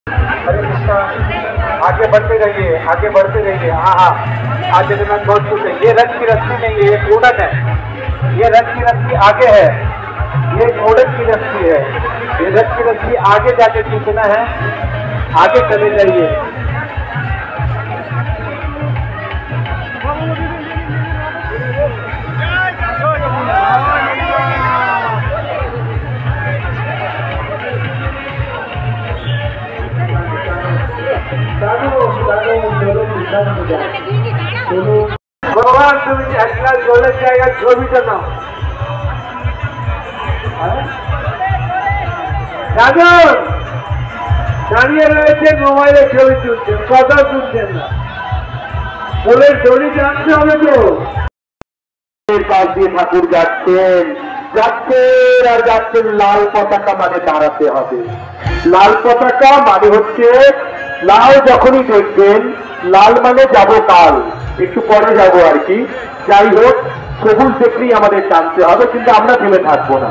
हरे कृष्णा। आगे बढ़ते रहिए, आगे बढ़ते रहिए। हाँ हाँ, आज जगन्नाथ बहुत खुश है। ये रथ की रस्सी नहीं है, ये घोड़न है। ये रथ की रस्सी आगे है, ये घोड़न की रस्सी है। ये रथ की रस्सी आगे जाके खींचना है, आगे चले जाइए। भगवान তুমি এক গ্লাস জলের জায়গায় ছবিটা নাও। রাজন দাঁড়িয়ে রয়েছে, মোবাইলে ছবি তুলছেন, কথা তুলছেন না। বলে দড়ি জানতে হবে তো। পাশ দিয়ে ঠাকুর যাচ্ছেন, যাচ্ছেন আর যাচ্ছেন। লাল পতাকা মানে দাঁড়াতে হবে। লাল পতাকা মানে হচ্ছে লাল যখনই দেখবেন, লাল মানে যাবো কাল, একটু পরে যাবো আর কি। যাই হোক, সবুজ দেখলেই আমাদের টানতে হবে, কিন্তু আমরা থেমে থাকবো না।